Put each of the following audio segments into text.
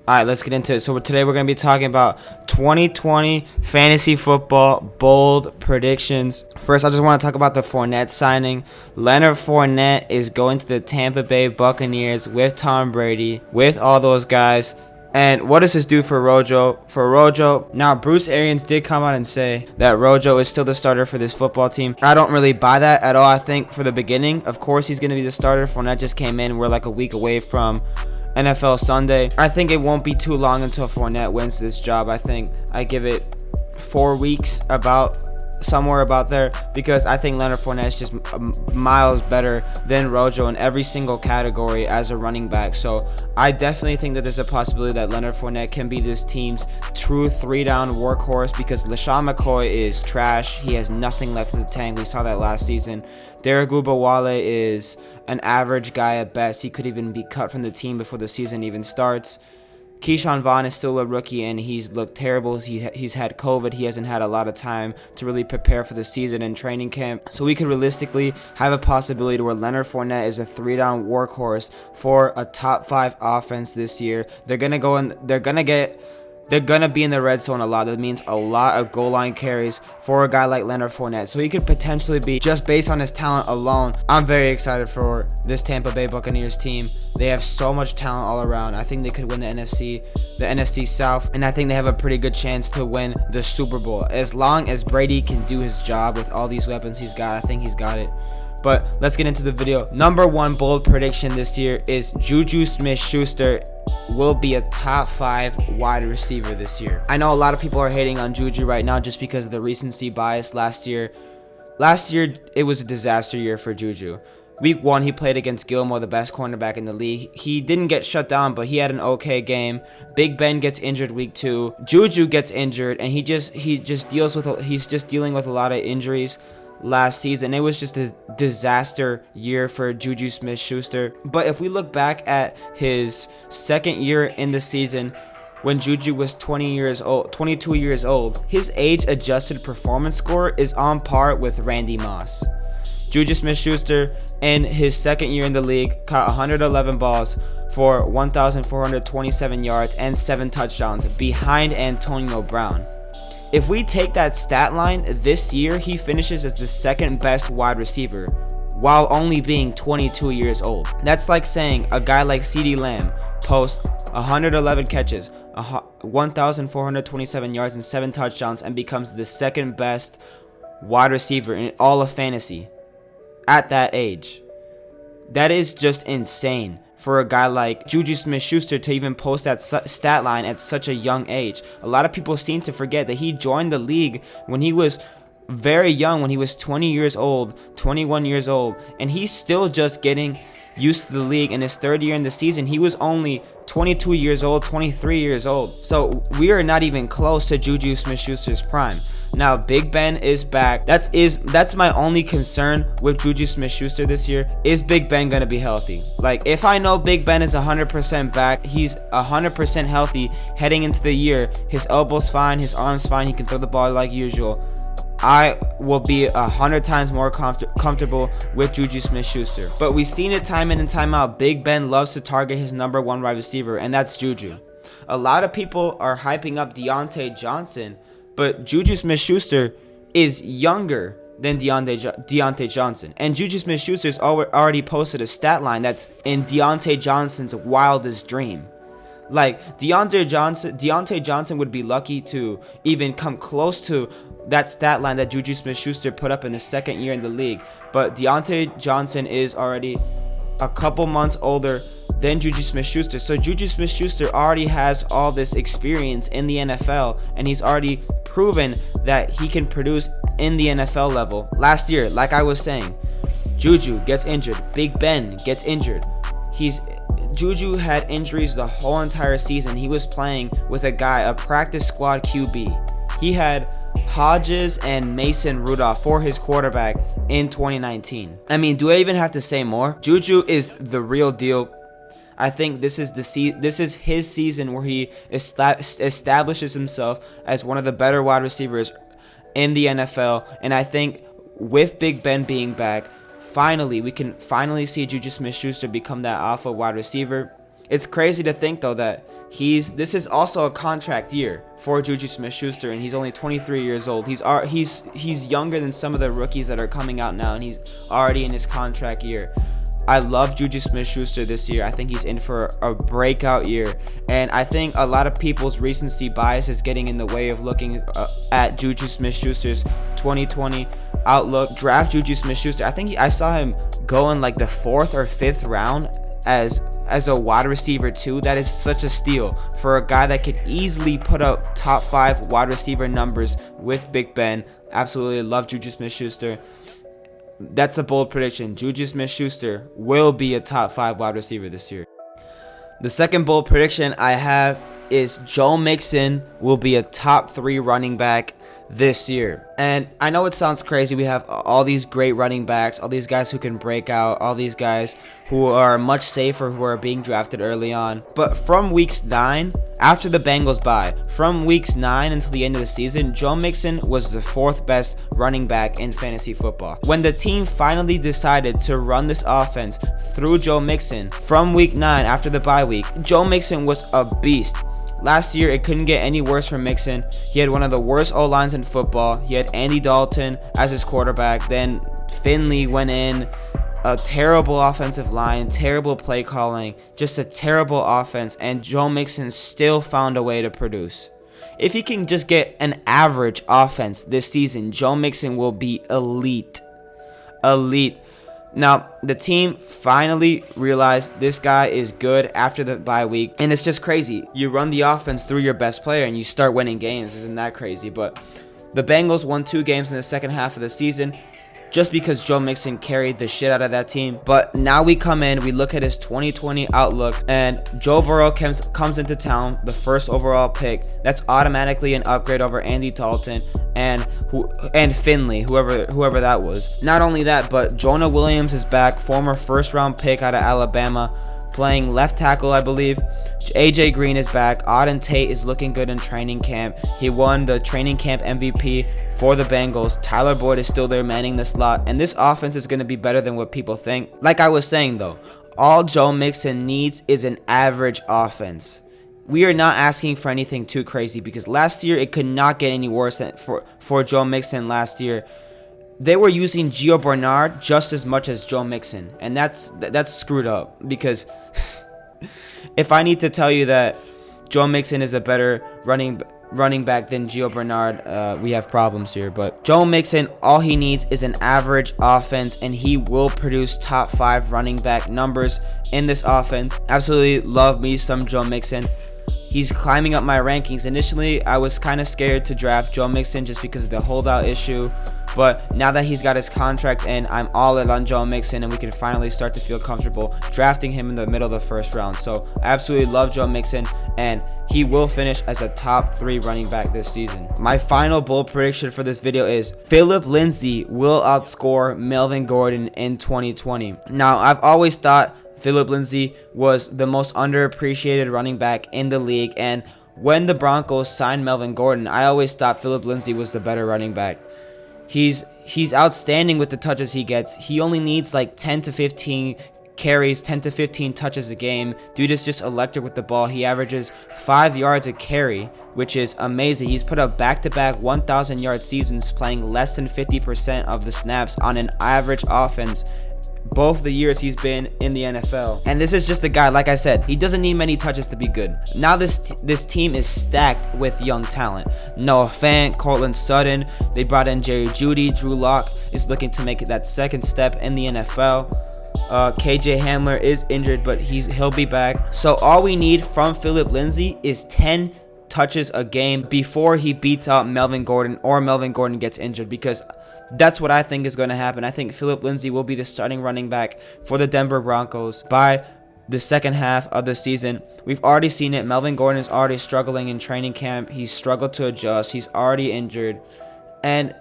All right, let's get into it. So today we're going to be talking about 2020 fantasy football bold predictions. First, I just want to talk about the Fournette signing. Leonard Fournette is going to the Tampa Bay Buccaneers with Tom Brady, with all those guys. And what does this do for Rojo? For Rojo, now Bruce Arians did come out and say that Rojo is still the starter for this football team. I don't really buy that at all. I think for the beginning, of course, he's going to be the starter. Fournette just came in. We're like a week away from NFL Sunday. I think it won't be too long until Fournette wins this job. I think I give it 4 weeks, somewhere about there, because I think Leonard Fournette is just miles better than Rojo in every single category as a running back. So I definitely think that there's a possibility that Leonard Fournette can be this team's true 3-down workhorse, because LaShawn McCoy is trash. He has nothing left in the tank. We saw that last season. Derek Gubawale is an average guy at best. He could even be cut from the team before the season even starts. Keyshawn Vaughn is still a rookie, and he's looked terrible. He's had COVID. He hasn't had a lot of time to really prepare for the season and training camp. So we could realistically have a possibility where Leonard Fournette is a 3-down workhorse for a top 5 offense this year. They're gonna go in. They're gonna be in the red zone a lot. That means a lot of goal line carries for a guy like Leonard Fournette. So he could potentially be, just based on his talent alone, I'm very excited for this Tampa Bay Buccaneers team. They have so much talent all around. I think they could win the NFC South, and I think they have a pretty good chance to win the Super Bowl. As long as Brady can do his job with all these weapons he's got, I think he's got it. But let's get into the video. Number 1 bold prediction this year is Juju Smith-Schuster will be a top 5 wide receiver this year. I know a lot of people are hating on Juju right now just because of the recency bias last year. Last year, it was a disaster year for Juju. Week 1, he played against Gilmore, the best cornerback in the league. He didn't get shut down, but he had an okay game. Big Ben gets injured week 2. Juju gets injured, and he's just dealing with a lot of injuries last season. It was just a disaster year for Juju Smith-Schuster. But if we look back at his second year in the season, when Juju was 22 years old, his age-adjusted performance score is on par with Randy Moss. Juju Smith-Schuster, in his second year in the league, caught 111 balls for 1,427 yards and 7 touchdowns behind Antonio Brown. If we take that stat line, this year he finishes as the second best wide receiver while only being 22 years old. That's like saying a guy like CeeDee Lamb posts 111 catches, 1,427 yards and 7 touchdowns and becomes the second best wide receiver in all of fantasy at that age. That is just insane for a guy like Juju Smith-Schuster to even post that stat line at such a young age. A lot of people seem to forget that he joined the league when he was very young, when he was 20 years old, 21 years old, and he's still just getting used to the league. In his third year in the season, he was only 22 years old, 23 years old. So we are not even close to Juju Smith-Schuster's prime. Now Big Ben is back. That's my only concern with Juju Smith-Schuster this year. Is Big Ben gonna be healthy? Like, if I know Big Ben is 100% back, he's 100% healthy heading into the year, his elbow's fine, his arm's fine, he can throw the ball like usual, I will be 100 times more comfortable with Juju Smith-Schuster. But we've seen it time in and time out. Big Ben loves to target his number 1 wide receiver, and that's Juju. A lot of people are hyping up Deontay Johnson, but Juju Smith-Schuster is younger than Deontay Johnson. And Juju Smith-Schuster's already posted a stat line that's in Deontay Johnson's wildest dream. Like, Deontay Johnson would be lucky to even come close to that stat line that Juju Smith-Schuster put up in his second year in the league. But Deontay Johnson is already a couple months older than Juju Smith-Schuster. So Juju Smith-Schuster already has all this experience in the NFL, and he's already proven that he can produce in the NFL level. Last year, like I was saying, Juju gets injured. Big Ben gets injured. Juju had injuries the whole entire season. He was playing with a practice squad QB. He had Hodges and Mason Rudolph for his quarterback in 2019. I mean, do I even have to say more? Juju is the real deal. I think this is his season where he establishes himself as one of the better wide receivers in the NFL. And I think with Big Ben being back, we can finally see Juju Smith-Schuster become that alpha wide receiver. It's crazy to think, though, that This is also a contract year for Juju Smith-Schuster, and he's only 23 years old. He's younger than some of the rookies that are coming out now, and he's already in his contract year. I love Juju Smith-Schuster this year. I think he's in for a breakout year. And I think a lot of people's recency bias is getting in the way of looking at Juju Smith-Schuster's 2020 outlook. Draft Juju Smith-Schuster. I think I saw him go in like the 4th or 5th round as a wide receiver too. That is such a steal for a guy that could easily put up top 5 wide receiver numbers with Big Ben. Absolutely love Juju Smith-Schuster. That's a bold prediction. Juju Smith-Schuster will be a top 5 wide receiver this year. The second bold prediction I have is Joe Mixon will be a top 3 running back this year. And I know it sounds crazy. We have all these great running backs, all these guys who can break out, all these guys who are much safer, who are being drafted early on. But from weeks 9, after the Bengals bye, from weeks 9 until the end of the season, Joe Mixon was the 4th best running back in fantasy football. When the team finally decided to run this offense through Joe Mixon, from week 9 after the bye week, Joe Mixon was a beast. Last year, it couldn't get any worse for Mixon. He had one of the worst O-lines in football. He had Andy Dalton as his quarterback. Then Finley went in. A terrible offensive line, terrible play calling, just a terrible offense, and Joe Mixon still found a way to produce. If he can just get an average offense this season, Joe Mixon will be elite. Elite. Now, the team finally realized this guy is good after the bye week, and it's just crazy. You run the offense through your best player, and you start winning games. Isn't that crazy? But the Bengals won 2 games in the second half of the season just because Joe Mixon carried the shit out of that team. But now we come in, we look at his 2020 outlook, and Joe Burrow comes into town, the 1st overall pick. That's automatically an upgrade over Andy Dalton and Finley, whoever that was. Not only that, but Jonah Williams is back, former 1st-round pick out of Alabama, playing left tackle, I believe. AJ Green is back. Auden Tate is looking good in training camp. He won the training camp MVP for the Bengals. Tyler Boyd is still there manning the slot, and this offense is going to be better than what people think. Like I was saying though, all Joe Mixon needs is an average offense. We are not asking for anything too crazy, because last year it could not get any worse for Joe Mixon last year. They were using Gio Bernard just as much as Joe Mixon, and that's screwed up, because if I need to tell you that Joe Mixon is a better running back than Gio Bernard, we have problems here. But Joe Mixon, all he needs is an average offense, and he will produce top 5 running back numbers in this offense. Absolutely love me some Joe Mixon. He's climbing up my rankings. Initially, I was kind of scared to draft Joe Mixon just because of the holdout issue. But now that he's got his contract in, I'm all in on Joe Mixon, and we can finally start to feel comfortable drafting him in the middle of the 1st round. So I absolutely love Joe Mixon, and he will finish as a top 3 running back this season. My final bold prediction for this video is Phillip Lindsay will outscore Melvin Gordon in 2020. Now, I've always thought Phillip Lindsay was the most underappreciated running back in the league, and when the Broncos signed Melvin Gordon, I always thought Phillip Lindsay was the better running back. He's outstanding with the touches he gets. He only needs like 10 to 15 carries, 10 to 15 touches a game. Dude is just electric with the ball. He averages 5 yards a carry, which is amazing. He's put up back-to-back 1,000-yard seasons, playing less than 50% of the snaps on an average offense both the years he's been in the NFL. And this is just a guy, like I said, he doesn't need many touches to be good. Now this team is stacked with young talent. Noah Fant, Cortland Sutton, they brought in Jerry Jeudy. Drew Lock is looking to make that second step in the NFL. KJ Hamler is injured, but he'll be back. So all we need from Phillip Lindsay is 10 touches a game before he beats out Melvin Gordon, or Melvin Gordon gets injured, because that's what I think is going to happen. I think Phillip Lindsay will be the starting running back for the Denver Broncos by the second half of the season. We've already seen it. Melvin Gordon is already struggling in training camp. He's struggled to adjust. He's already injured. And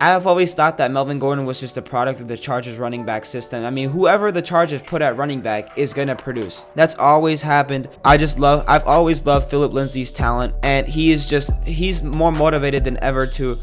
I've always thought that Melvin Gordon was just a product of the Chargers running back system. I mean, whoever the Chargers put at running back is going to produce. That's always happened. I've always loved Phillip Lindsay's talent, and he's more motivated than ever to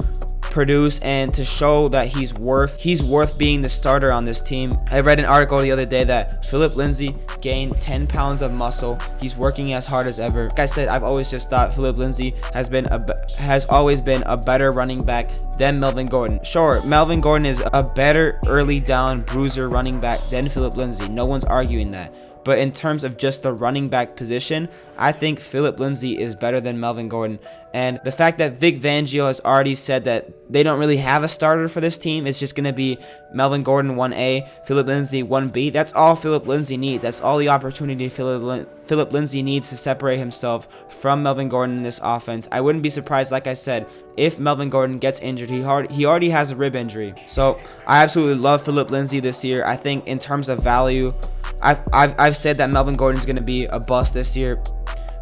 produce and to show that he's worth being the starter on this team. I read an article the other day that Phillip Lindsay gained 10 pounds of muscle. He's working as hard as ever. Like I said, I've always just thought Phillip Lindsay has always been a better running back than Melvin Gordon. Sure, Melvin Gordon is a better early down bruiser running back than Phillip Lindsay. No one's arguing that. But in terms of just the running back position, I think Phillip Lindsay is better than Melvin Gordon. And the fact that Vic Fangio has already said that they don't really have a starter for this team, it's just going to be Melvin Gordon 1A, Phillip Lindsay 1B. That's all Phillip Lindsay needs. That's all the opportunity Phillip Lindsay needs to separate himself from Melvin Gordon in this offense. I wouldn't be surprised, like I said, if Melvin Gordon gets injured. He already has a rib injury. So I absolutely love Phillip Lindsay this year. I think in terms of value, I've said that Melvin Gordon is going to be a bust this year,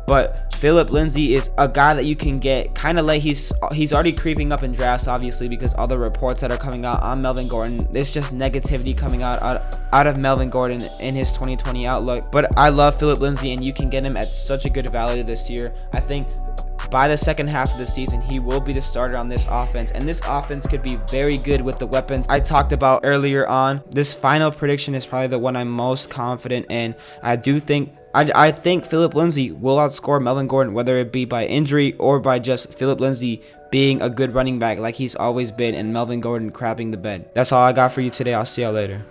but Phillip Lindsay is a guy that you can get kind of late. He's already creeping up in drafts, obviously, because all the reports that are coming out on Melvin Gordon, there's just negativity coming out of Melvin Gordon in his 2020 outlook. But I love Phillip Lindsay, and you can get him at such a good value this year. I think by the second half of the season, he will be the starter on this offense, and this offense could be very good with the weapons I talked about earlier on. This final prediction is probably the one I'm most confident in. I think Phillip Lindsay will outscore Melvin Gordon, whether it be by injury or by just Phillip Lindsay being a good running back like he's always been and Melvin Gordon crapping the bed. That's all I got for you today. I'll see y'all later.